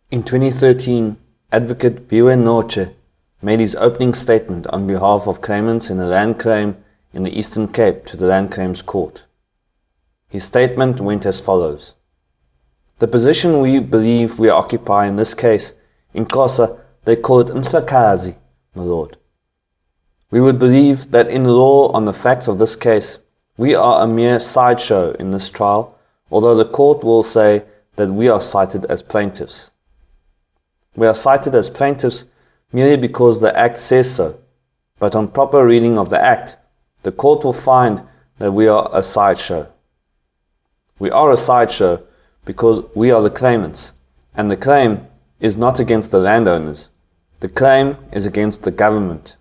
In 2013, Advocate Viwe Noche made his opening statement on behalf of claimants in a land claim in the Eastern Cape to the Land Claims Court. His statement went as follows. The position we believe we occupy in this case, in Xhosa they call it Mhlakazi, my lord. We would believe that in law on the facts of this case, we are a mere sideshow in this trial, although the court will say that we are cited as plaintiffs. We are cited as plaintiffs merely because the Act says so, but on proper reading of the Act, the court will find that we are a sideshow. We are a sideshow because we are the claimants, and the claim is not against the landowners. The claim is against the government.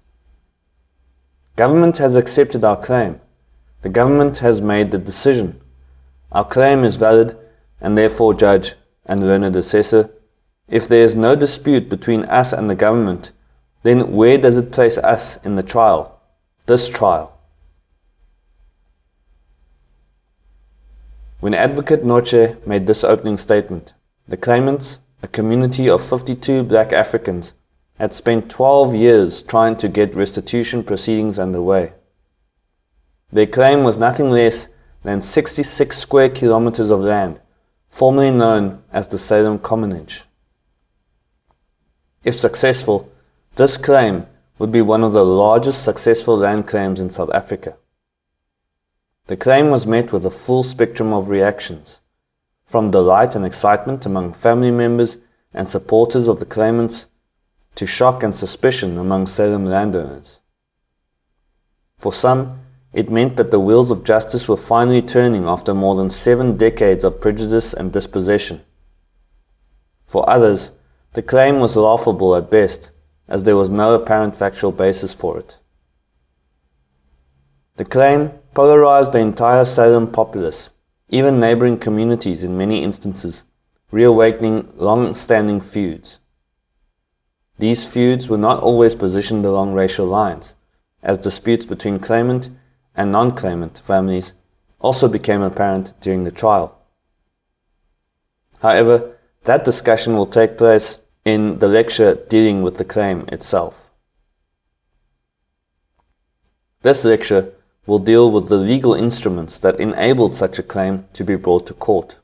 Government has accepted our claim. The government has made the decision. Our claim is valid, and therefore, Judge and learned assessor, if there is no dispute between us and the government, then where does it place us in the trial, this trial? When Advocate Noche made this opening statement, the claimants, a community of 52 black Africans, had spent 12 years trying to get restitution proceedings underway. Their claim was nothing less than 66 square kilometers of land, formerly known as the Salem Commonage. If successful, this claim would be one of the largest successful land claims in South Africa. The claim was met with a full spectrum of reactions, from delight and excitement among family members and supporters of the claimants, to shock and suspicion among Salem landowners. For some, it meant that the wheels of justice were finally turning after more than 7 decades of prejudice and dispossession. For others, the claim was laughable at best, as there was no apparent factual basis for it. The claim polarized the entire Salem populace, even neighboring communities in many instances, reawakening long-standing feuds. These feuds were not always positioned along racial lines, as disputes between claimant and non-claimant families also became apparent during the trial. However, that discussion will take place in the lecture dealing with the claim itself. This lecture will deal with the legal instruments that enabled such a claim to be brought to court.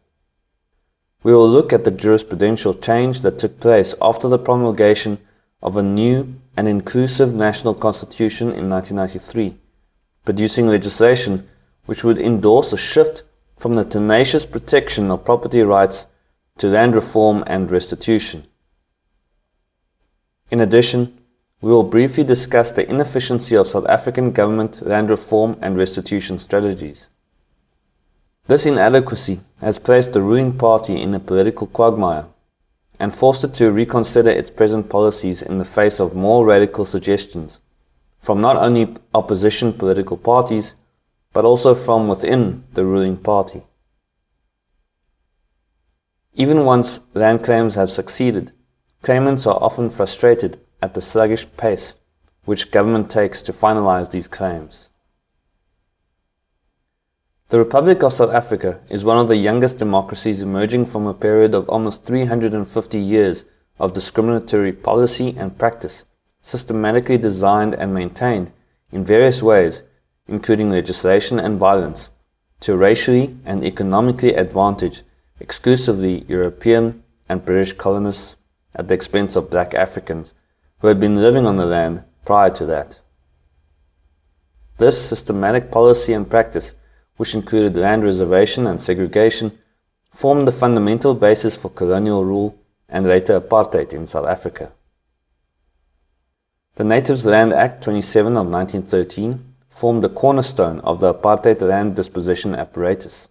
We will look at the jurisprudential change that took place after the promulgation of a new and inclusive national constitution in 1993, producing legislation which would endorse a shift from the tenacious protection of property rights to land reform and restitution. In addition, we will briefly discuss the inefficiency of South African government land reform and restitution strategies. This inadequacy has placed the ruling party in a political quagmire and forced it to reconsider its present policies in the face of more radical suggestions from not only opposition political parties, but also from within the ruling party. Even once land claims have succeeded, claimants are often frustrated at the sluggish pace which government takes to finalize these claims. The Republic of South Africa is one of the youngest democracies emerging from a period of almost 350 years of discriminatory policy and practice, systematically designed and maintained in various ways, including legislation and violence, to racially and economically advantage exclusively European and British colonists at the expense of black Africans who had been living on the land prior to that. This systematic policy and practice, which included land reservation and segregation, formed the fundamental basis for colonial rule and later apartheid in South Africa. The Natives Land Act 27 of 1913 formed the cornerstone of the apartheid land dispossession apparatus.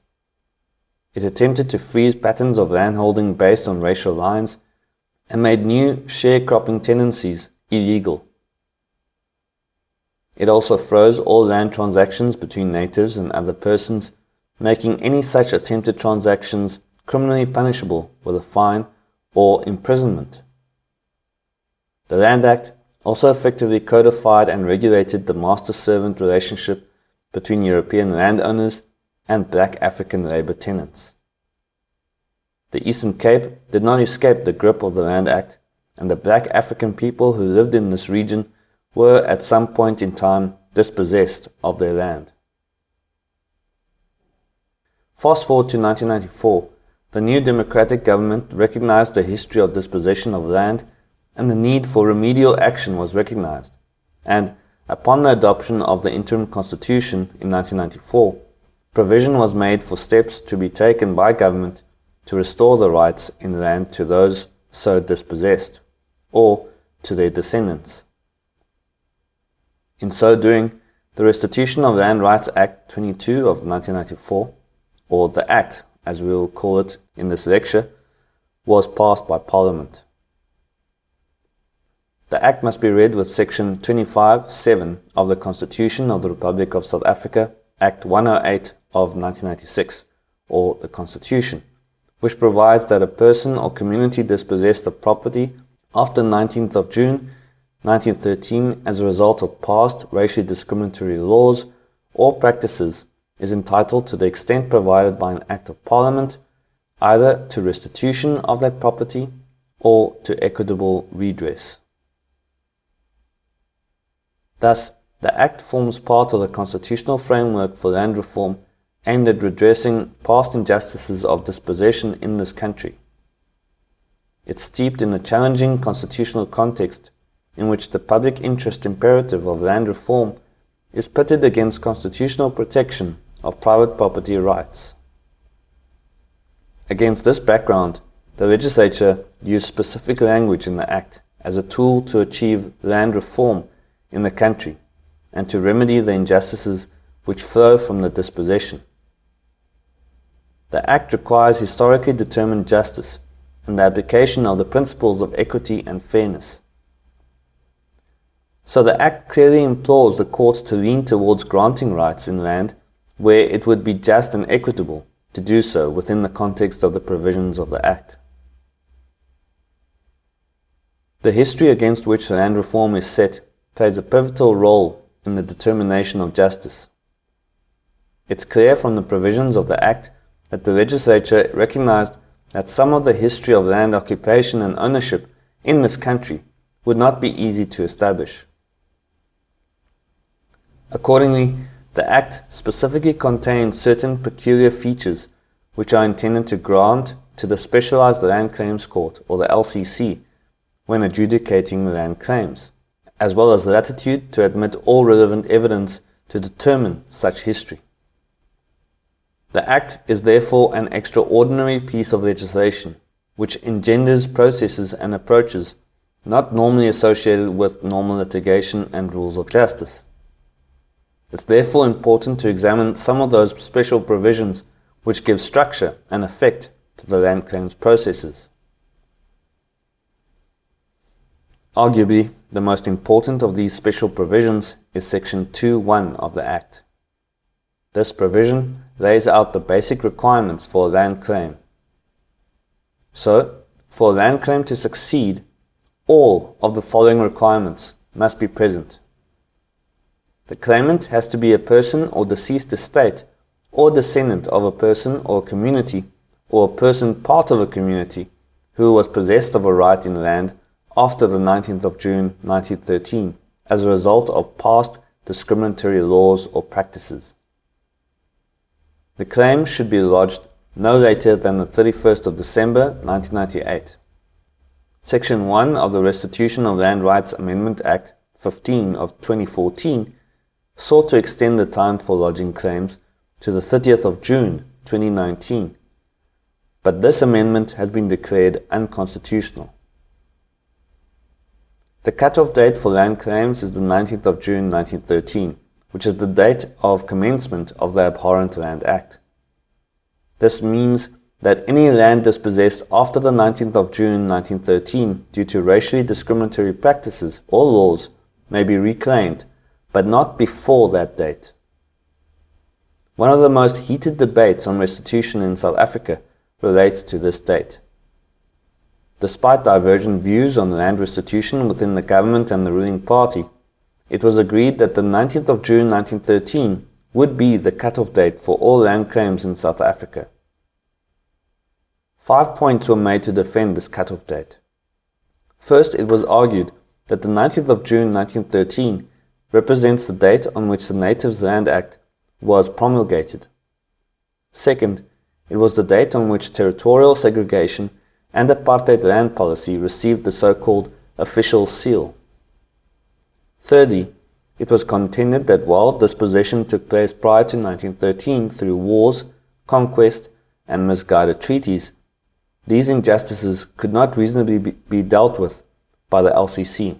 It attempted to freeze patterns of landholding based on racial lines and made new sharecropping tendencies illegal. It also froze all land transactions between natives and other persons, making any such attempted transactions criminally punishable with a fine or imprisonment. The Land Act also effectively codified and regulated the master-servant relationship between European landowners and black African labor tenants. the Eastern Cape did not escape the grip of the Land Act, and the black African people who lived in this region were at some point in time dispossessed of their land. Fast forward to 1994, the new democratic government recognized the history of dispossession of land, and the need for remedial action was recognized, and upon the adoption of the interim constitution in 1994, provision was made for steps to be taken by government to restore the rights in land to those so dispossessed, or to their descendants. In so doing, the Restitution of Land Rights Act 22 of 1994, or the Act as we will call it in this lecture, was passed by Parliament. The Act must be read with Section 25(7) of the Constitution of the Republic of South Africa, Act 108 of 1996, or the Constitution, which provides that a person or community dispossessed of property after 19th of June 1913 as a result of past racially discriminatory laws or practices is entitled to the extent provided by an Act of Parliament, either to restitution of that property or to equitable redress. Thus, the Act forms part of the constitutional framework for land reform aimed at redressing past injustices of dispossession in this country. It's steeped in a challenging constitutional context in which the public interest imperative of land reform is pitted against constitutional protection of private property rights. Against this background, the legislature used specific language in the Act as a tool to achieve land reform in the country and to remedy the injustices which flow from the dispossession. The Act requires historically determined justice and the application of the principles of equity and fairness. So the Act clearly implores the courts to lean towards granting rights in land where it would be just and equitable to do so within the context of the provisions of the Act. The history against which land reform is set plays a pivotal role in the determination of justice. It's clear from the provisions of the Act that the legislature recognized that some of the history of land occupation and ownership in this country would not be easy to establish. Accordingly, the Act specifically contains certain peculiar features which are intended to grant to the Specialized Land Claims Court, or the LCC, when adjudicating land claims, as well as latitude to admit all relevant evidence to determine such history. The Act is therefore an extraordinary piece of legislation which engenders processes and approaches not normally associated with normal litigation and rules of justice. It's therefore important to examine some of those special provisions which give structure and effect to the land claims processes. Arguably, the most important of these special provisions is Section 2(1) of the Act. This provision lays out the basic requirements for a land claim. So, for a land claim to succeed, all of the following requirements must be present. The claimant has to be a person or deceased estate or descendant of a person or community or a person part of a community who was possessed of a right in land after the 19th of June 1913 as a result of past discriminatory laws or practices. The claim should be lodged no later than the 31st of December 1998. Section 1 of the Restitution of Land Rights Amendment Act 15 of 2014 sought to extend the time for lodging claims to the 30th of June 2019, but this amendment has been declared unconstitutional. The cut-off date for land claims is the 19th of June 1913, which is the date of commencement of the Abhorrent Land Act. This means that any land dispossessed after the 19th of June 1913 due to racially discriminatory practices or laws may be reclaimed, but not before that date. One of the most heated debates on restitution in South Africa relates to this date. Despite divergent views on land restitution within the government and the ruling party, it was agreed that the 19th of June 1913 would be the cut-off date for all land claims in South Africa. 5 points were made to defend this cutoff date. First, it was argued that the 19th of June 1913 represents the date on which the Natives Land Act was promulgated. Second, it was the date on which territorial segregation and apartheid land policy received the so-called official seal. Thirdly, it was contended that while dispossession took place prior to 1913 through wars, conquest, and misguided treaties, these injustices could not reasonably be dealt with by the LCC.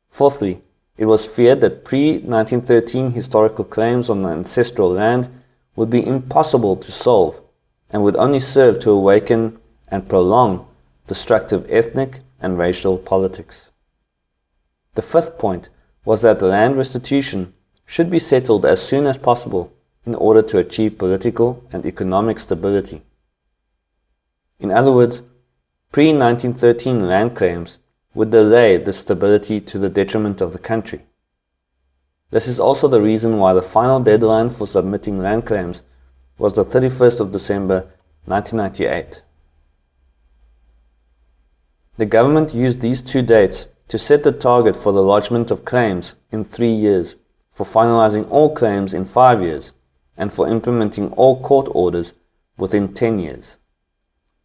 Fourthly, it was feared that pre-1913 historical claims on the ancestral land would be impossible to solve and would only serve to awaken and prolong destructive ethnic and racial politics. The fifth point was that land restitution should be settled as soon as possible in order to achieve political and economic stability. In other words, pre-1913 land claims would delay this stability to the detriment of the country. This is also the reason why the final deadline for submitting land claims was the 31st of December 1998. The government used these two dates to set the target for the lodgement of claims in 3 years, for finalizing all claims in 5 years, and for implementing all court orders within 10 years.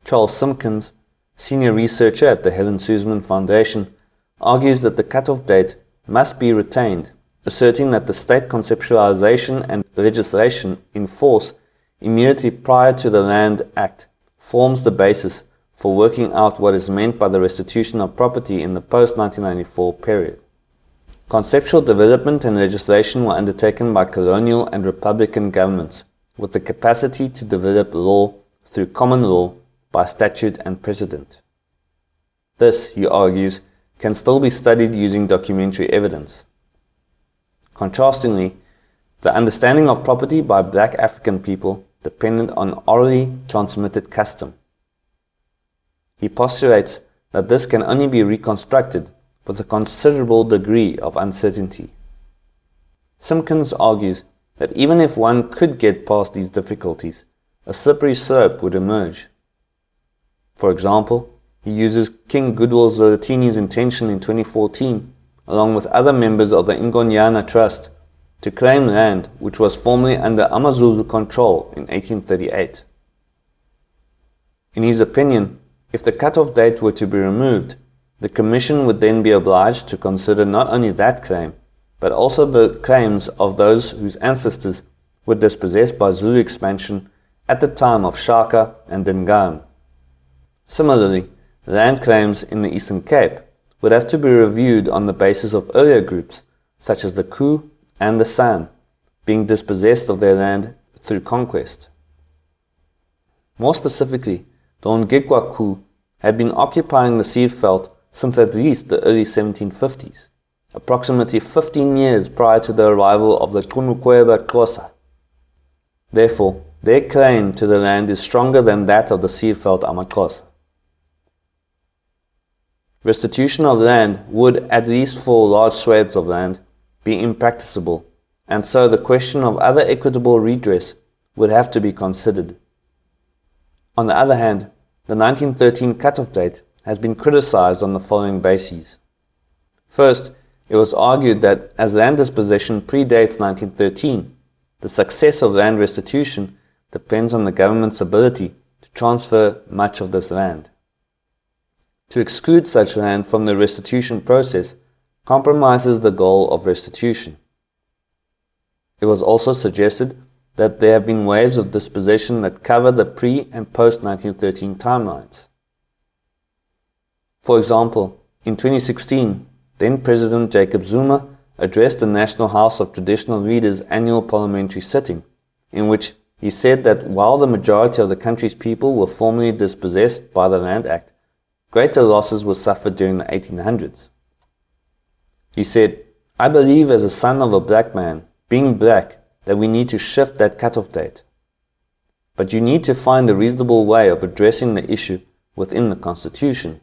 Charles Simpkins, senior researcher at the Helen Suzman Foundation, argues that the cutoff date must be retained, asserting that the state conceptualization and legislation in force immediately prior to the Land Act forms the basis for working out what is meant by the restitution of property in the post-1994 period. Conceptual development and legislation were undertaken by colonial and republican governments with the capacity to develop law through common law by statute and precedent. This, he argues, can still be studied using documentary evidence. Contrastingly, the understanding of property by black African people depended on orally transmitted custom. He postulates that this can only be reconstructed with a considerable degree of uncertainty. Simpkins argues that even if one could get past these difficulties, a slippery slope would emerge. For example, he uses King Goodwill Zwelithini's intention in 2014, along with other members of the Ingonyana Trust, to claim land which was formerly under Amazulu control in 1838. In his opinion, if the cutoff date were to be removed, the Commission would then be obliged to consider not only that claim, but also the claims of those whose ancestors were dispossessed by Zulu expansion at the time of Shaka and Dingaan. Similarly, land claims in the Eastern Cape would have to be reviewed on the basis of earlier groups, such as the Ku and the San, being dispossessed of their land through conquest. More specifically, the Ongekwa Ku had been occupying the seedveld since at least the early 1750s, approximately 15 years prior to the arrival of the Kunukweba Xhosa. Therefore, their claim to the land is stronger than that of the seedveld AmaXhosa. Restitution of land would, at least for large swathes of land, be impracticable, and so the question of other equitable redress would have to be considered. On the other hand, the 1913 cutoff date has been criticized on the following bases. First, it was argued that as land dispossession predates 1913, the success of land restitution depends on the government's ability to transfer much of this land. To exclude such land from the restitution process compromises the goal of restitution. It was also suggested that there have been waves of dispossession that cover the pre- and post-1913 timelines. For example, in 2016, then-President Jacob Zuma addressed the National House of Traditional Leaders annual parliamentary sitting, in which he said that while the majority of the country's people were formally dispossessed by the Land Act, greater losses were suffered during the 1800s. He said, "I believe as a son of a black man, being black, that we need to shift that cutoff date. But you need to find a reasonable way of addressing the issue within the Constitution."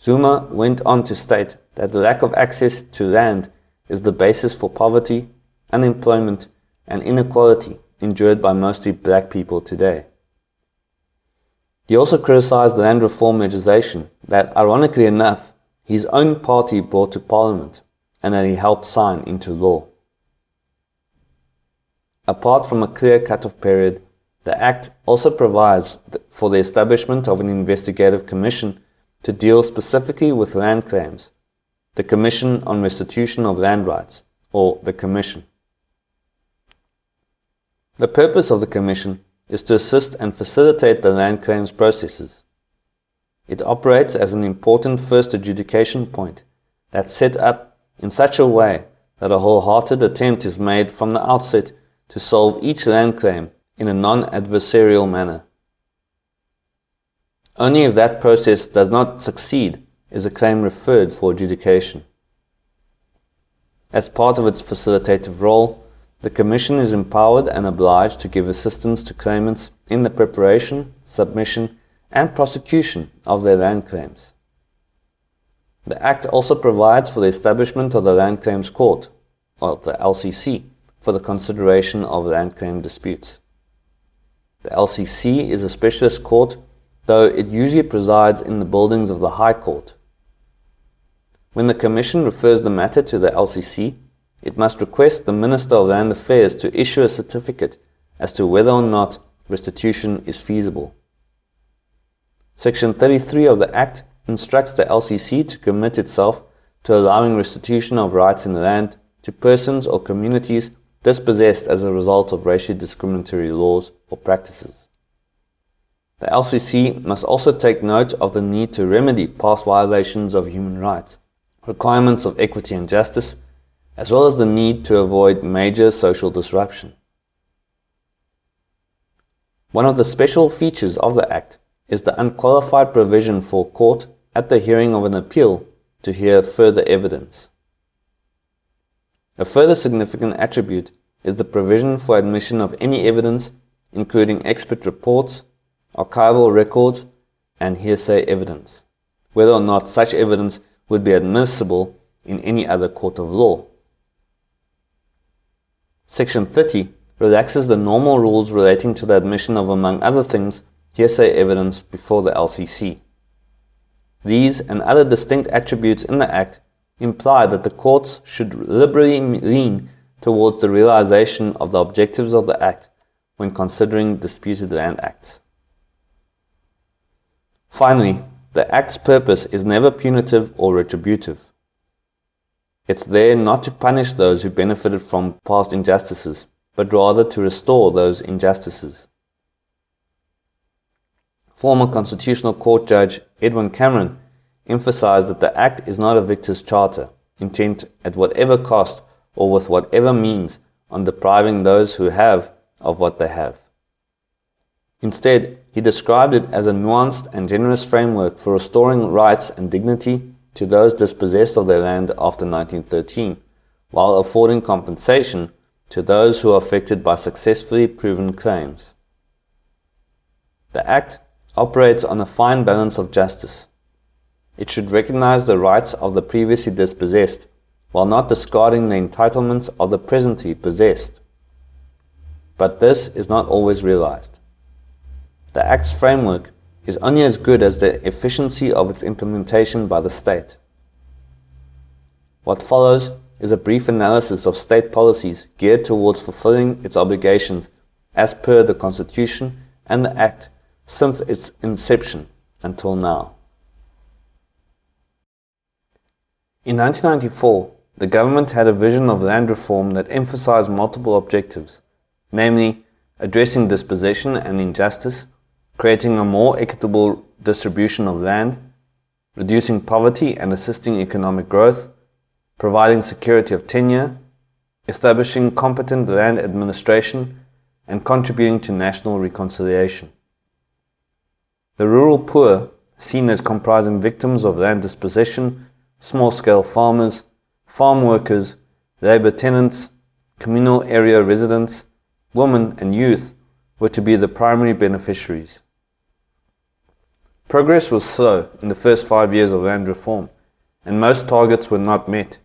Zuma went on to state that the lack of access to land is the basis for poverty, unemployment, and inequality endured by mostly black people today. He also criticized the land reform legislation that, ironically enough, his own party brought to Parliament and that he helped sign into law. Apart from a clear cut-off period, the Act also provides for the establishment of an investigative commission to deal specifically with land claims, the Commission on Restitution of Land Rights, or the Commission. The purpose of the Commission is to assist and facilitate the land claims processes. It operates as an important first adjudication point that's set up in such a way that a wholehearted attempt is made from the outset to solve each land claim in a non-adversarial manner. Only if that process does not succeed is a claim referred for adjudication. As part of its facilitative role, the Commission is empowered and obliged to give assistance to claimants in the preparation, submission, and prosecution of their land claims. The Act also provides for the establishment of the Land Claims Court, or the LCC, for the consideration of land claim disputes. The LCC is a specialist court, though it usually presides in the buildings of the High Court. When the Commission refers the matter to the LCC, it must request the Minister of Land Affairs to issue a certificate as to whether or not restitution is feasible. Section 33 of the Act instructs the LCC to commit itself to allowing restitution of rights in land to persons or communities dispossessed as a result of racially discriminatory laws or practices. The LCC must also take note of the need to remedy past violations of human rights, requirements of equity and justice, as well as the need to avoid major social disruption. One of the special features of the Act is the unqualified provision for court at the hearing of an appeal to hear further evidence. A further significant attribute is the provision for admission of any evidence, including expert reports, archival records, and hearsay evidence, whether or not such evidence would be admissible in any other court of law. Section 30 relaxes the normal rules relating to the admission of, among other things, hearsay evidence before the LCC. These and other distinct attributes in the Act imply that the courts should liberally lean towards the realization of the objectives of the Act when considering disputed land acts. Finally, the Act's purpose is never punitive or retributive. It's there not to punish those who benefited from past injustices, but rather to restore those injustices. Former Constitutional Court Judge Edwin Cameron emphasized that the Act is not a victor's charter, intent at whatever cost or with whatever means on depriving those who have of what they have. Instead, he described it as a nuanced and generous framework for restoring rights and dignity to those dispossessed of their land after 1913, while affording compensation to those who are affected by successfully proven claims. The Act operates on a fine balance of justice. It should recognize the rights of the previously dispossessed, while not discarding the entitlements of the presently possessed. But this is not always realized. The Act's framework is only as good as the efficiency of its implementation by the state. What follows is a brief analysis of state policies geared towards fulfilling its obligations as per the Constitution and the Act since its inception until now. In 1994, the government had a vision of land reform that emphasized multiple objectives, namely addressing dispossession and injustice, creating a more equitable distribution of land, reducing poverty and assisting economic growth, providing security of tenure, establishing competent land administration, and contributing to national reconciliation. The rural poor, seen as comprising victims of land dispossession, small-scale farmers, farm workers, labor tenants, communal area residents, women and youth, were to be the primary beneficiaries. Progress was slow in the first 5 years of land reform, and most targets were not met.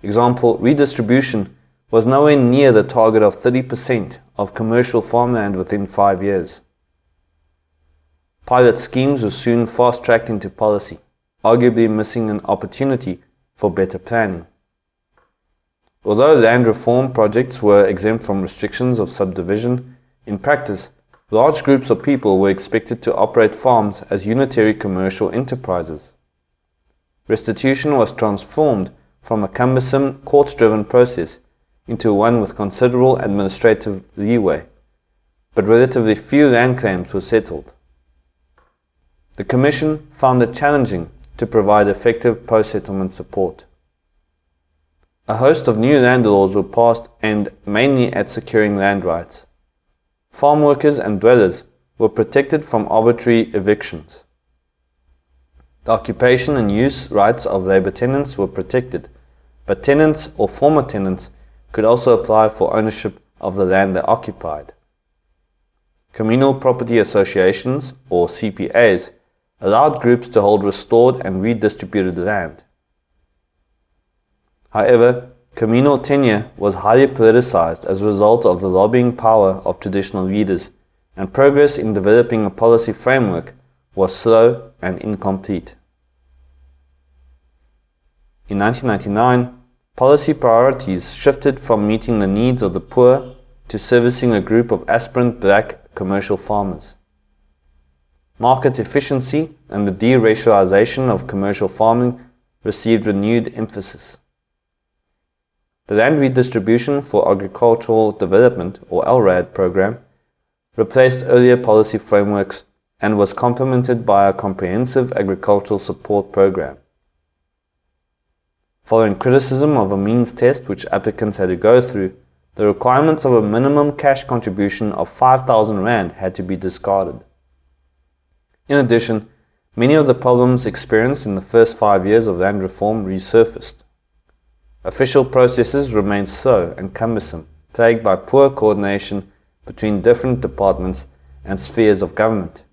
Example, redistribution was nowhere near the target of 30% of commercial farmland within 5 years. pilot schemes were soon fast-tracked into policy, arguably missing an opportunity for better planning. Although land reform projects were exempt from restrictions of subdivision, in practice, large groups of people were expected to operate farms as unitary commercial enterprises. Restitution was transformed from a cumbersome, court-driven process into one with considerable administrative leeway, but relatively few land claims were settled. The Commission found it challenging to provide effective post-settlement support. A host of new land laws were passed aimed mainly at securing land rights. Farm workers and dwellers were protected from arbitrary evictions. The occupation and use rights of labour tenants were protected, but tenants or former tenants could also apply for ownership of the land they occupied. Communal Property Associations, or CPAs, allowed groups to hold restored and redistributed land. However, communal tenure was highly politicized as a result of the lobbying power of traditional leaders, and progress in developing a policy framework was slow and incomplete. In 1999, policy priorities shifted from meeting the needs of the poor to servicing a group of aspirant black commercial farmers. Market efficiency and the de-racialization of commercial farming received renewed emphasis. The Land Redistribution for Agricultural Development, or LRAD program, replaced earlier policy frameworks and was complemented by a comprehensive agricultural support program. Following criticism of a means test which applicants had to go through, the requirements of a minimum cash contribution of 5,000 Rand had to be discarded. In addition, many of the problems experienced in the first 5 years of land reform resurfaced. Official processes remained slow and cumbersome, plagued by poor coordination between different departments and spheres of government.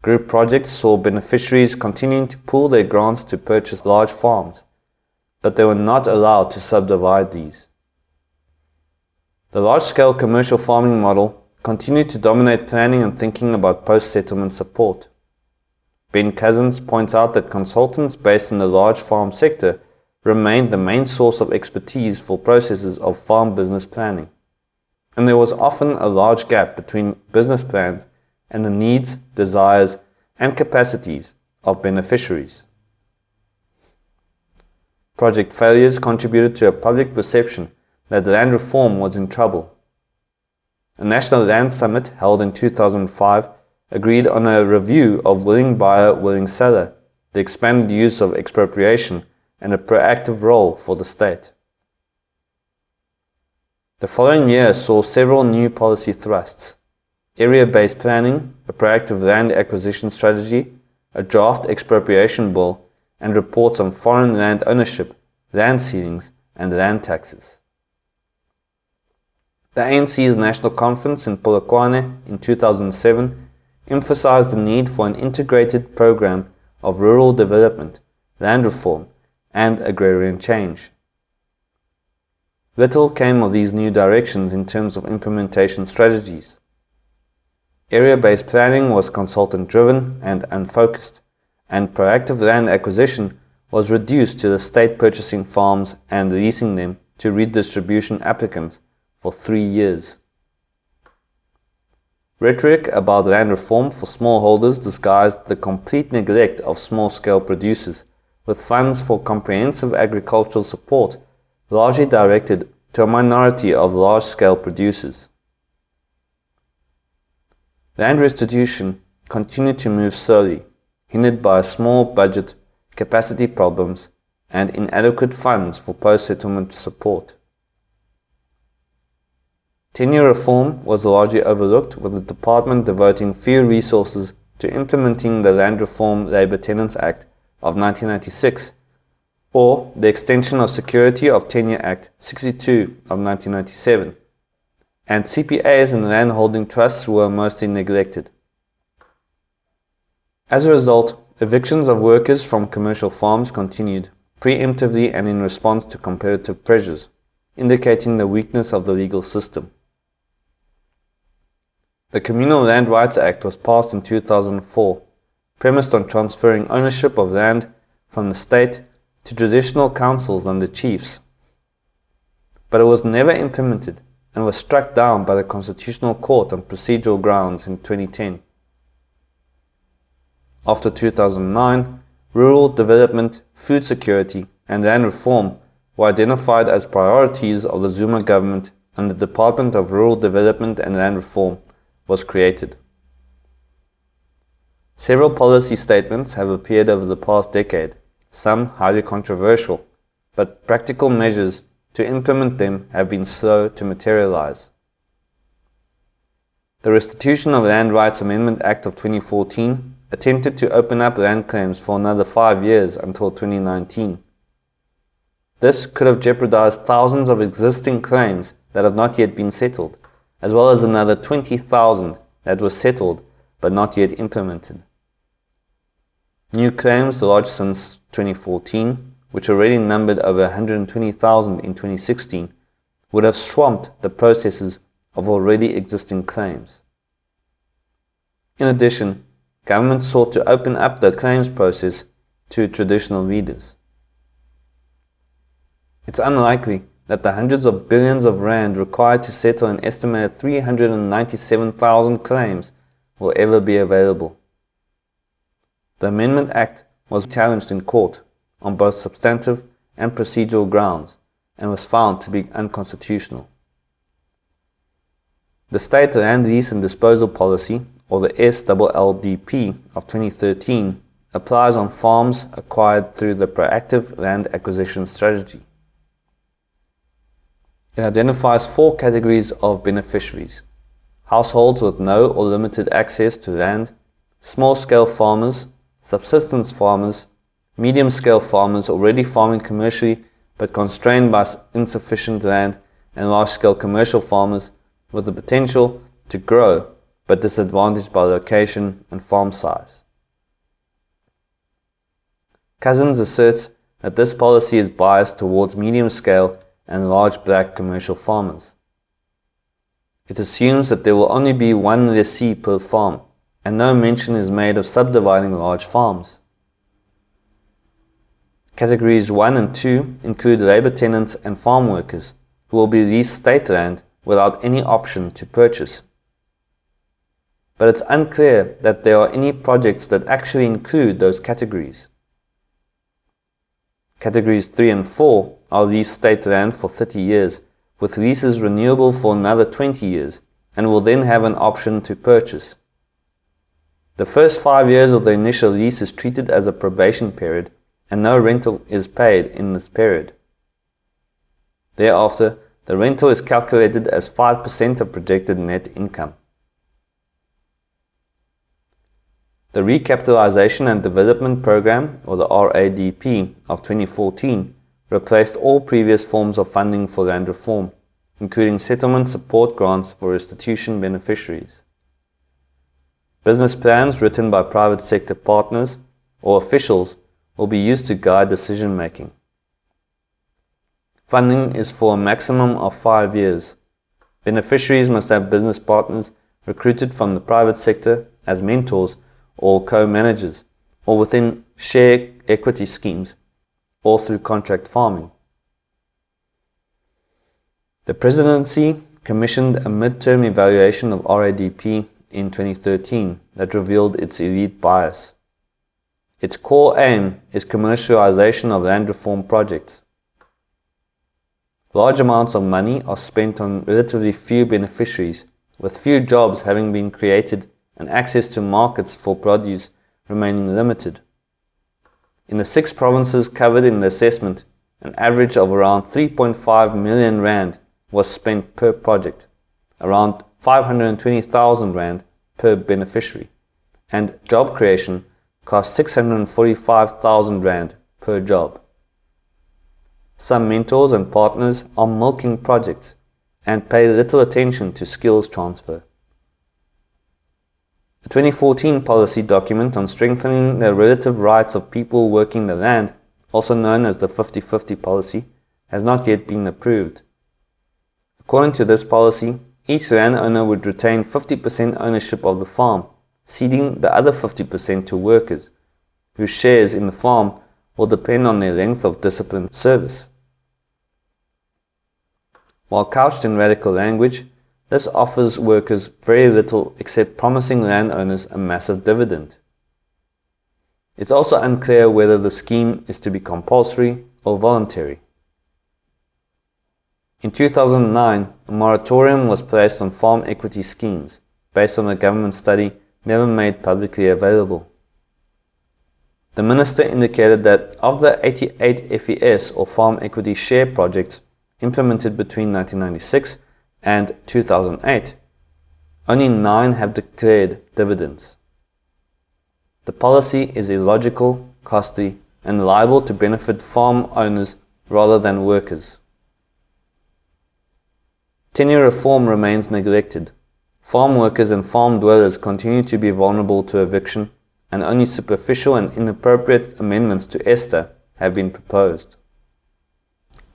Group projects saw beneficiaries continuing to pool their grants to purchase large farms, but they were not allowed to subdivide these. The large-scale commercial farming model continued to dominate planning and thinking about post-settlement support. Ben Cousins points out that consultants based in the large farm sector remained the main source of expertise for processes of farm business planning, and there was often a large gap between business plans and the needs, desires, and capacities of beneficiaries. Project failures contributed to a public perception that land reform was in trouble. A National Land Summit held in 2005 agreed on a review of willing buyer, willing seller, the expanded use of expropriation, and a proactive role for the state. The following year saw several new policy thrusts: area-based planning, a proactive land acquisition strategy, a draft expropriation bill, and reports on foreign land ownership, land ceilings, and land taxes. The ANC's National Conference in Polokwane in 2007 emphasized the need for an integrated program of rural development, land reform, and agrarian change. Little came of these new directions in terms of implementation strategies. Area-based planning was consultant-driven and unfocused, and proactive land acquisition was reduced to the state purchasing farms and leasing them to redistribution applicants for 3 years. Rhetoric about land reform for smallholders disguised the complete neglect of small-scale producers, with funds for comprehensive agricultural support largely directed to a minority of large-scale producers. Land restitution continued to move slowly, hindered by a small budget, capacity problems, and inadequate funds for post-settlement support. Tenure reform was largely overlooked, with the department devoting few resources to implementing the Land Reform Labour Tenants Act of 1996 or the Extension of Security of Tenure Act 62 of 1997, and CPAs and landholding trusts were mostly neglected. As a result, evictions of workers from commercial farms continued, preemptively and in response to competitive pressures, indicating the weakness of the legal system. The Communal Land Rights Act was passed in 2004, premised on transferring ownership of land from the state to traditional councils and the chiefs. But it was never implemented and was struck down by the Constitutional Court on procedural grounds in 2010. After 2009, rural development, food security, and land reform were identified as priorities of the Zuma government, and the Department of Rural Development and Land Reform was created. Several policy statements have appeared over the past decade, some highly controversial, but practical measures to implement them have been slow to materialize. The Restitution of Land Rights Amendment Act of 2014 attempted to open up land claims for another 5 years until 2019. This could have jeopardized thousands of existing claims that have not yet been settled, as well as another 20,000 that were settled but not yet implemented. New claims lodged since 2014, which already numbered over 120,000 in 2016, would have swamped the processes of already existing claims. In addition, government sought to open up the claims process to traditional readers. It's unlikely that the hundreds of billions of rand required to settle an estimated 397,000 claims will ever be available. The Amendment Act was challenged in court on both substantive and procedural grounds and was found to be unconstitutional. The State Land Lease and Disposal Policy, or the SLLDP of 2013, applies on farms acquired through the proactive land acquisition strategy. It identifies 4 categories of beneficiaries: households with no or limited access to land, small-scale farmers, subsistence farmers, medium-scale farmers already farming commercially but constrained by insufficient land, and large-scale commercial farmers with the potential to grow but disadvantaged by location and farm size. Cousins asserts that this policy is biased towards medium-scale and large black commercial farmers. It assumes that there will only be one lessee per farm, and no mention is made of subdividing large farms. Categories 1 and 2 include labor tenants and farm workers who will be leased state land without any option to purchase. But it's unclear that there are any projects that actually include those categories. Categories 3 and 4 are leased state land for 30 years, with leases renewable for another 20 years, and will then have an option to purchase. The first 5 years of the initial lease is treated as a probation period, and no rental is paid in this period. Thereafter, the rental is calculated as 5% of projected net income. The Recapitalization and Development Program, or the RADP, of 2014 replaced all previous forms of funding for land reform, including settlement support grants for restitution beneficiaries. Business plans written by private sector partners or officials will be used to guide decision making. Funding is for a maximum of 5 years. Beneficiaries must have business partners recruited from the private sector as mentors or co-managers, or within share equity schemes, or through contract farming. The Presidency commissioned a midterm evaluation of RADP in 2013 that revealed its elite bias. Its core aim is commercialization of land reform projects. Large amounts of money are spent on relatively few beneficiaries, with few jobs having been created and access to markets for produce remaining limited. In the 6 provinces covered in the assessment, an average of around 3.5 million rand was spent per project, around 520,000 rand per beneficiary, and job creation cost 645,000 rand per job. Some mentors and partners are milking projects and pay little attention to skills transfer. The 2014 policy document on strengthening the relative rights of people working the land, also known as the 50-50 policy, has not yet been approved. According to this policy, each landowner would retain 50% ownership of the farm, ceding the other 50% to workers, whose shares in the farm will depend on their length of disciplined service. While couched in radical language, this offers workers very little except promising landowners a massive dividend. It's also unclear whether the scheme is to be compulsory or voluntary. In 2009, a moratorium was placed on farm equity schemes, based on a government study never made publicly available. The minister indicated that of the 88 FES or farm equity share projects implemented between 1996 and 2008, only 9 have declared dividends. The policy is illogical, costly, and liable to benefit farm owners rather than workers. Tenure reform remains neglected. Farm workers and farm dwellers continue to be vulnerable to eviction, and only superficial and inappropriate amendments to ESTA have been proposed.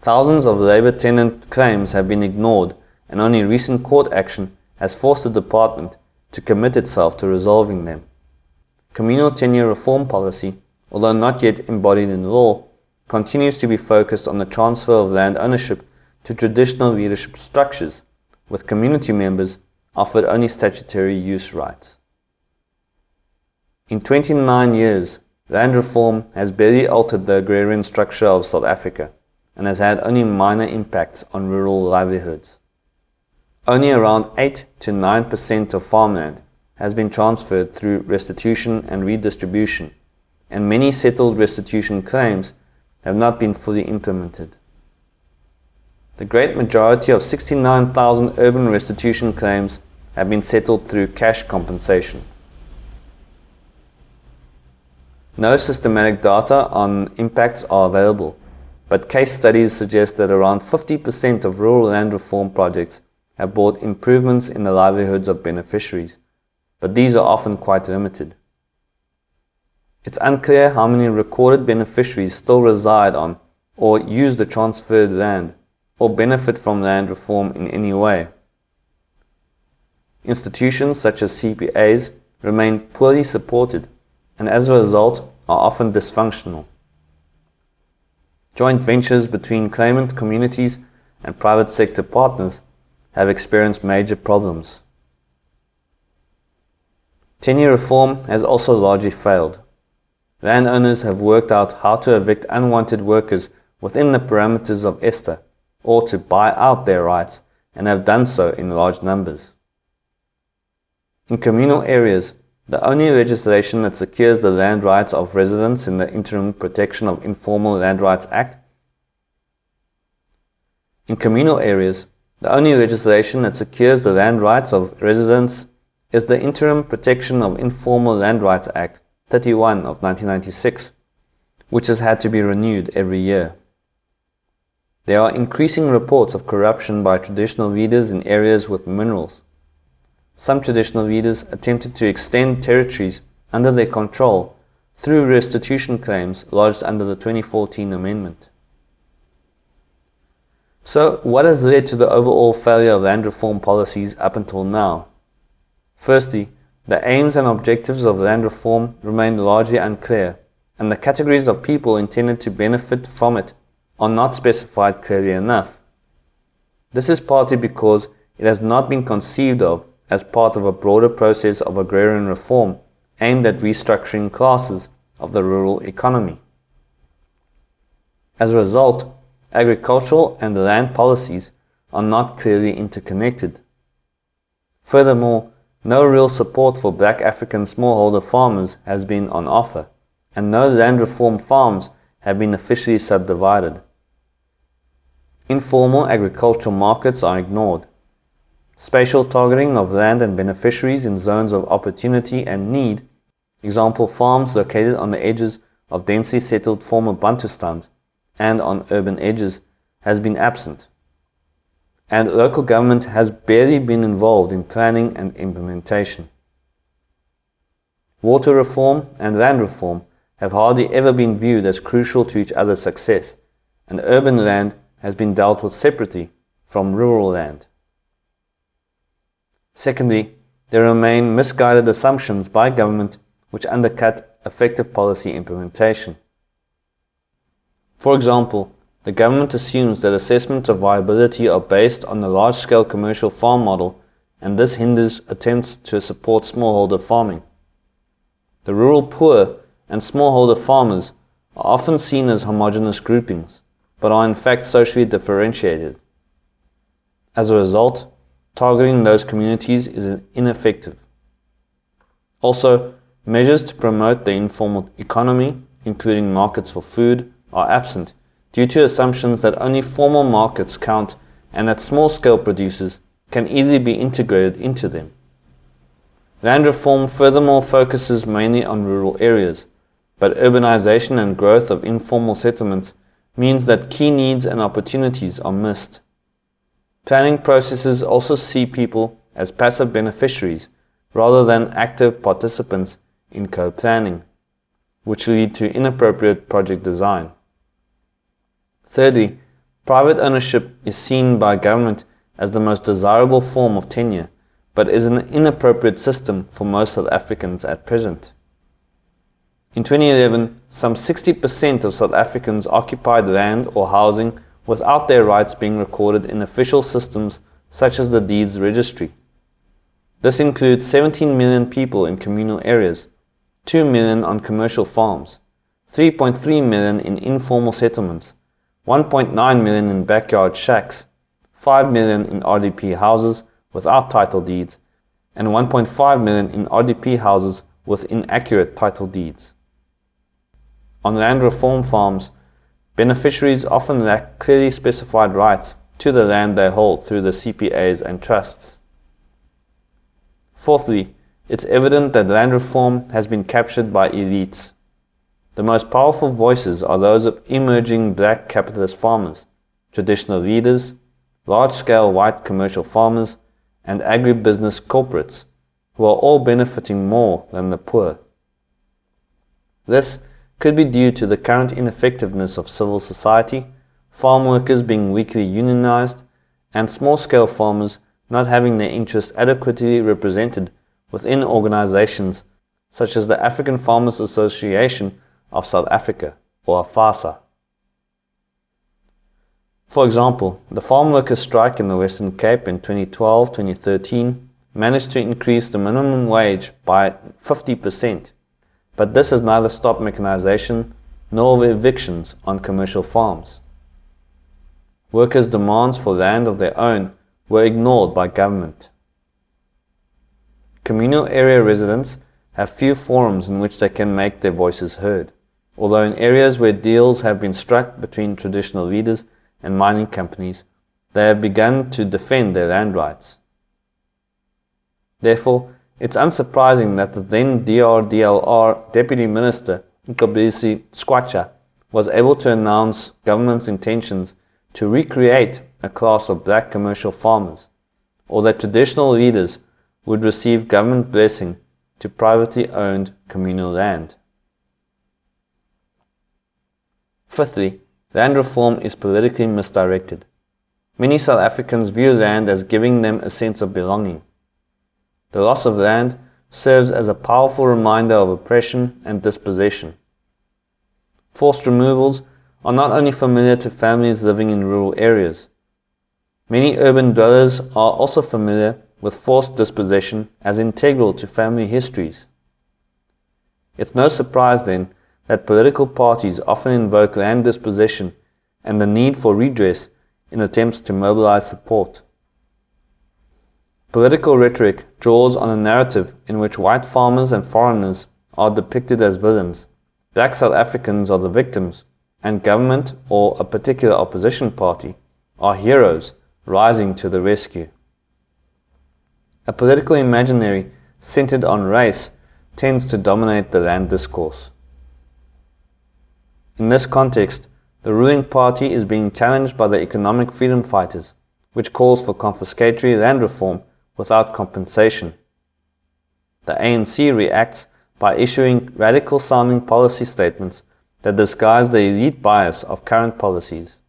Thousands of labour tenant claims have been ignored, and only recent court action has forced the department to commit itself to resolving them. Communal tenure reform policy, although not yet embodied in law, continues to be focused on the transfer of land ownership to traditional leadership structures, with community members offered only statutory use rights. In 29 years, land reform has barely altered the agrarian structure of South Africa and has had only minor impacts on rural livelihoods. Only around 8 to 9% of farmland has been transferred through restitution and redistribution, and many settled restitution claims have not been fully implemented. The great majority of 69,000 urban restitution claims have been settled through cash compensation. No systematic data on impacts are available, but case studies suggest that around 50% of rural land reform projects have brought improvements in the livelihoods of beneficiaries, but these are often quite limited. It's unclear how many recorded beneficiaries still reside on or use the transferred land or benefit from land reform in any way. Institutions such as CPAs remain poorly supported and as a result are often dysfunctional. Joint ventures between claimant communities and private sector partners have experienced major problems. Tenure reform has also largely failed. Landowners have worked out how to evict unwanted workers within the parameters of ESTA, or to buy out their rights, and have done so in large numbers. In communal areas, the only legislation that secures the land rights of residents in the Interim Protection of Informal Land Rights Act is the Interim Protection of Informal Land Rights Act 31 of 1996, which has had to be renewed every year. There are increasing reports of corruption by traditional leaders in areas with minerals. Some traditional leaders attempted to extend territories under their control through restitution claims lodged under the 2014 amendment. So, what has led to the overall failure of land reform policies up until now? Firstly, the aims and objectives of land reform remain largely unclear, and the categories of people intended to benefit from it are not specified clearly enough. This is partly because it has not been conceived of as part of a broader process of agrarian reform aimed at restructuring classes of the rural economy. As a result, agricultural and land policies are not clearly interconnected. Furthermore, no real support for black African smallholder farmers has been on offer, and no land reform farms have been officially subdivided. Informal agricultural markets are ignored. Spatial targeting of land and beneficiaries in zones of opportunity and need, example farms located on the edges of densely settled former Bantustans and on urban edges, has been absent. And local government has barely been involved in planning and implementation. Water reform and land reform have hardly ever been viewed as crucial to each other's success, and urban land has been dealt with separately from rural land. Secondly, there remain misguided assumptions by government which undercut effective policy implementation. For example, the government assumes that assessments of viability are based on the large-scale commercial farm model, and this hinders attempts to support smallholder farming. The rural poor and smallholder farmers are often seen as homogeneous groupings, but are in fact socially differentiated. As a result, targeting those communities is ineffective. Also, measures to promote the informal economy, including markets for food, are absent due to assumptions that only formal markets count and that small-scale producers can easily be integrated into them. Land reform furthermore focuses mainly on rural areas, but urbanization and growth of informal settlements means that key needs and opportunities are missed. Planning processes also see people as passive beneficiaries rather than active participants in co-planning, which lead to inappropriate project design. Thirdly, private ownership is seen by government as the most desirable form of tenure, but is an inappropriate system for most South Africans at present. In 2011, some 60% of South Africans occupied land or housing without their rights being recorded in official systems such as the Deeds Registry. This includes 17 million people in communal areas, 2 million on commercial farms, 3.3 million in informal settlements, 1.9 million in backyard shacks, 5 million in RDP houses without title deeds, and 1.5 million in RDP houses with inaccurate title deeds. On land reform farms, beneficiaries often lack clearly specified rights to the land they hold through the CPAs and trusts. Fourthly, it's evident that land reform has been captured by elites. The most powerful voices are those of emerging black capitalist farmers, traditional leaders, large-scale white commercial farmers, and agribusiness corporates, who are all benefiting more than the poor. This could be due to the current ineffectiveness of civil society, farm workers being weakly unionized, and small-scale farmers not having their interests adequately represented within organizations such as the African Farmers Association of South Africa, or AFASA. For example, the farm workers' strike in the Western Cape in 2012-2013 managed to increase the minimum wage by 50%, but this has neither stopped mechanization nor evictions on commercial farms. Workers' demands for land of their own were ignored by government. Communal area residents have few forums in which they can make their voices heard, although in areas where deals have been struck between traditional leaders and mining companies, they have begun to defend their land rights. Therefore, it's unsurprising that the then DRDLR Deputy Minister, Nkobisi Skwatsha, was able to announce government's intentions to recreate a class of black commercial farmers, or that traditional leaders would receive government blessing to privately owned communal land. Fifthly, land reform is politically misdirected. Many South Africans view land as giving them a sense of belonging. The loss of land serves as a powerful reminder of oppression and dispossession. Forced removals are not only familiar to families living in rural areas. Many urban dwellers are also familiar with forced dispossession as integral to family histories. It's no surprise then that political parties often invoke land dispossession and the need for redress in attempts to mobilize support. Political rhetoric draws on a narrative in which white farmers and foreigners are depicted as villains, black South Africans are the victims, and government or a particular opposition party are heroes rising to the rescue. A political imaginary centered on race tends to dominate the land discourse. In this context, the ruling party is being challenged by the economic freedom fighters, which calls for confiscatory land reform without compensation. The ANC reacts by issuing radical-sounding policy statements that disguise the elite bias of current policies.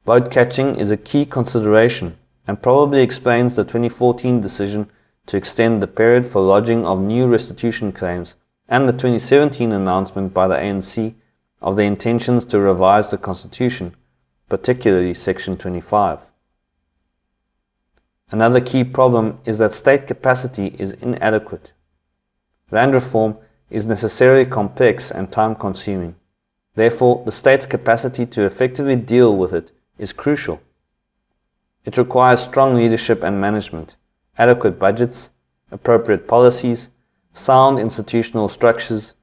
Vote catching is a key consideration, and probably explains the 2014 decision to extend the period for lodging of new restitution claims and the 2017 announcement by the ANC of their intentions to revise the Constitution, particularly Section 25. Another key problem is that state capacity is inadequate. Land reform is necessarily complex and time-consuming. Therefore, the state's capacity to effectively deal with it is crucial. It requires strong leadership and management, adequate budgets, appropriate policies, sound institutional structures,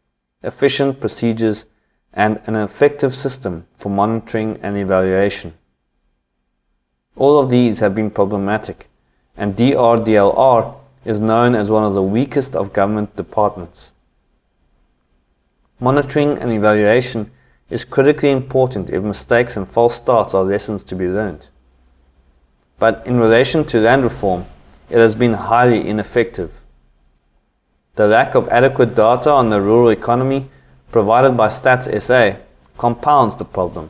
efficient procedures, and an effective system for monitoring and evaluation. All of these have been problematic, and DRDLR is known as one of the weakest of government departments. Monitoring and evaluation is critically important if mistakes and false starts are lessons to be learned. But in relation to land reform, it has been highly ineffective. The lack of adequate data on the rural economy provided by Stats SA compounds the problem.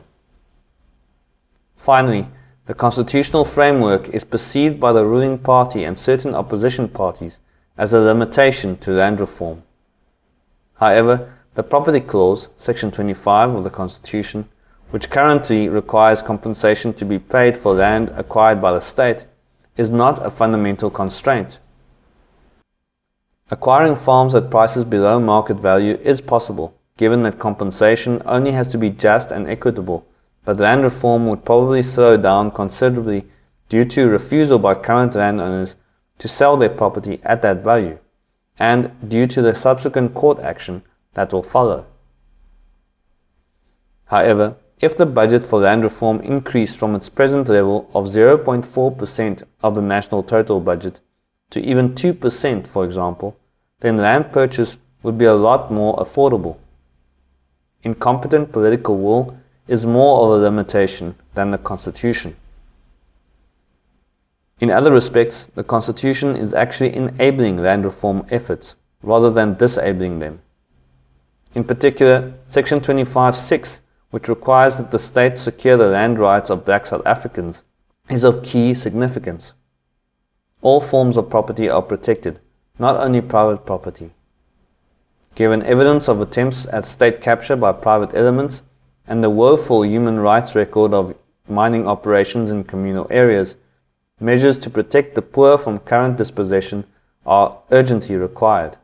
Finally, the constitutional framework is perceived by the ruling party and certain opposition parties as a limitation to land reform. However, the Property Clause, Section 25 of the Constitution, which currently requires compensation to be paid for land acquired by the state, is not a fundamental constraint. Acquiring farms at prices below market value is possible, given that compensation only has to be just and equitable, but land reform would probably slow down considerably due to refusal by current landowners to sell their property at that value, and due to the subsequent court action that will follow. However, if the budget for land reform increased from its present level of 0.4% of the national total budget to even 2%, for example, then land purchase would be a lot more affordable. Incompetent political will is more of a limitation than the Constitution. In other respects, the Constitution is actually enabling land reform efforts rather than disabling them. In particular, Section 25(6), which requires that the state secure the land rights of black South Africans, is of key significance. All forms of property are protected, not only private property. Given evidence of attempts at state capture by private elements and the woeful human rights record of mining operations in communal areas, measures to protect the poor from current dispossession are urgently required.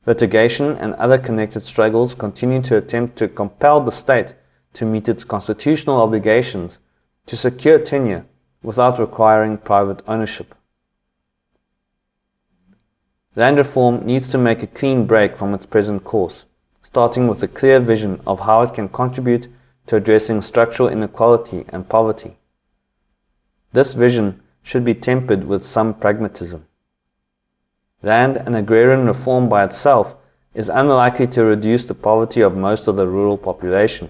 Litigation and other connected struggles continue to attempt to compel the state to meet its constitutional obligations to secure tenure without requiring private ownership. Land reform needs to make a clean break from its present course, starting with a clear vision of how it can contribute to addressing structural inequality and poverty. This vision should be tempered with some pragmatism. Land and agrarian reform by itself is unlikely to reduce the poverty of most of the rural population.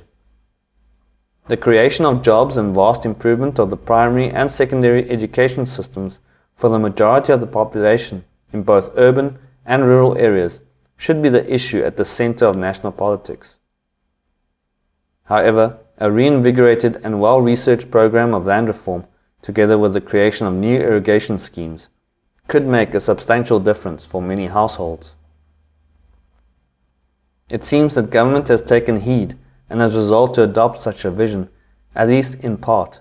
The creation of jobs and vast improvement of the primary and secondary education systems for the majority of the population in both urban and rural areas should be the issue at the center of national politics. However, a reinvigorated and well-researched program of land reform, together with the creation of new irrigation schemes, could make a substantial difference for many households. It seems that government has taken heed and has resolved to adopt such a vision, at least in part.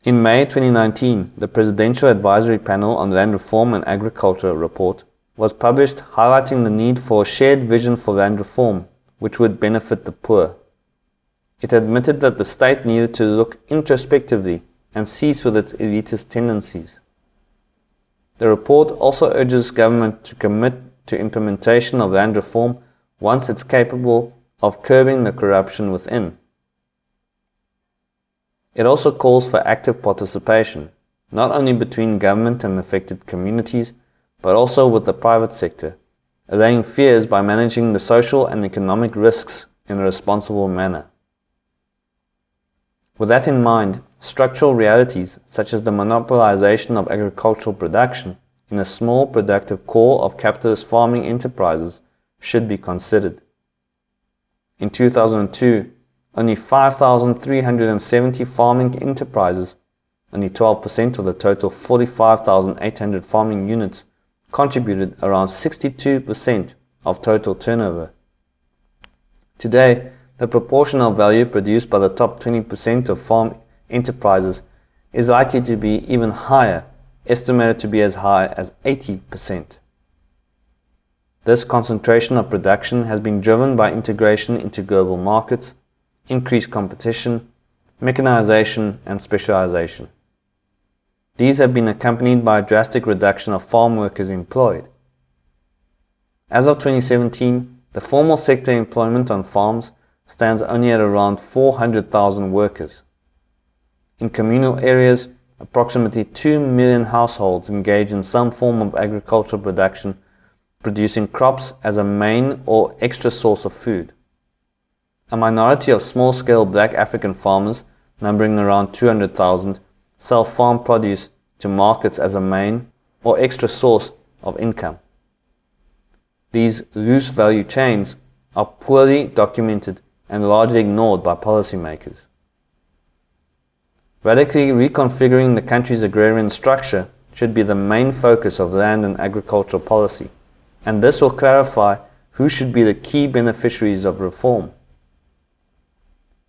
In May 2019, the Presidential Advisory Panel on Land Reform and Agriculture report was published highlighting the need for a shared vision for land reform, which would benefit the poor. It admitted that the state needed to look introspectively and cease with its elitist tendencies. The report also urges government to commit to implementation of land reform once it's capable of curbing the corruption within. It also calls for active participation, not only between government and affected communities, but also with the private sector, allaying fears by managing the social and economic risks in a responsible manner. With that in mind, structural realities such as the monopolization of agricultural production in a small productive core of capitalist farming enterprises should be considered. In 2002, only 5,370 farming enterprises only 12% of the total 45,800 farming units, contributed around 62% of total turnover. Today, the proportion of value produced by the top 20% of farm enterprises is likely to be even higher, estimated to be as high as 80%. This concentration of production has been driven by integration into global markets, increased competition, mechanization, and specialization. These have been accompanied by a drastic reduction of farm workers employed. As of 2017, the formal sector employment on farms stands only at around 400,000 workers. In communal areas, approximately 2 million households engage in some form of agricultural production, producing crops as a main or extra source of food. A minority of small-scale black African farmers, numbering around 200,000, sell farm produce to markets as a main or extra source of income. These loose value chains are poorly documented and largely ignored by policymakers. Radically reconfiguring the country's agrarian structure should be the main focus of land and agricultural policy, and this will clarify who should be the key beneficiaries of reform.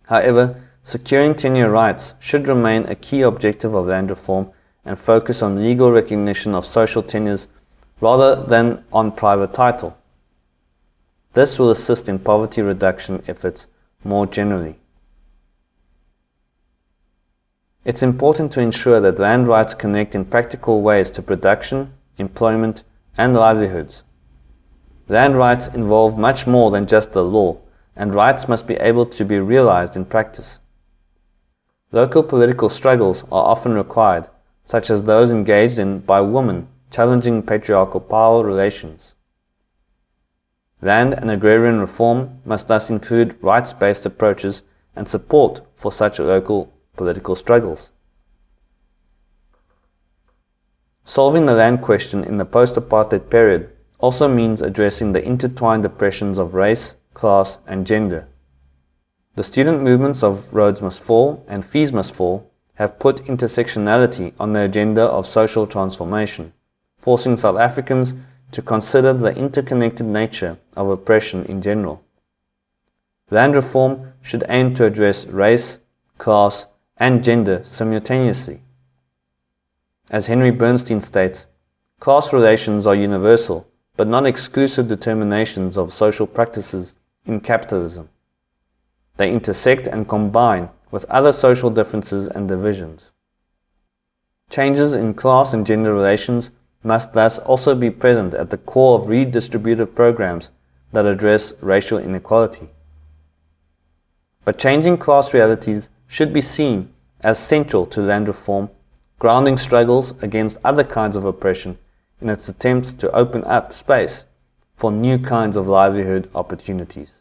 However, securing tenure rights should remain a key objective of land reform and focus on legal recognition of social tenures rather than on private title. This will assist in poverty reduction efforts more generally. It's important to ensure that land rights connect in practical ways to production, employment, and livelihoods. Land rights involve much more than just the law, and rights must be able to be realized in practice. Local political struggles are often required, such as those engaged in by women challenging patriarchal power relations. Land and agrarian reform must thus include rights-based approaches and support for such local political struggles. Solving the land question in the post-apartheid period also means addressing the intertwined oppressions of race, class, and gender. The student movements of Rhodes Must Fall and Fees Must Fall have put intersectionality on the agenda of social transformation, forcing South Africans to consider the interconnected nature of oppression in general. Land reform should aim to address race, class, and gender simultaneously. As Henry Bernstein states, class relations are universal, but not exclusive determinations of social practices in capitalism. They intersect and combine with other social differences and divisions. Changes in class and gender relations must thus also be present at the core of redistributive programs that address racial inequality. But changing class realities should be seen as central to land reform, grounding struggles against other kinds of oppression in its attempts to open up space for new kinds of livelihood opportunities.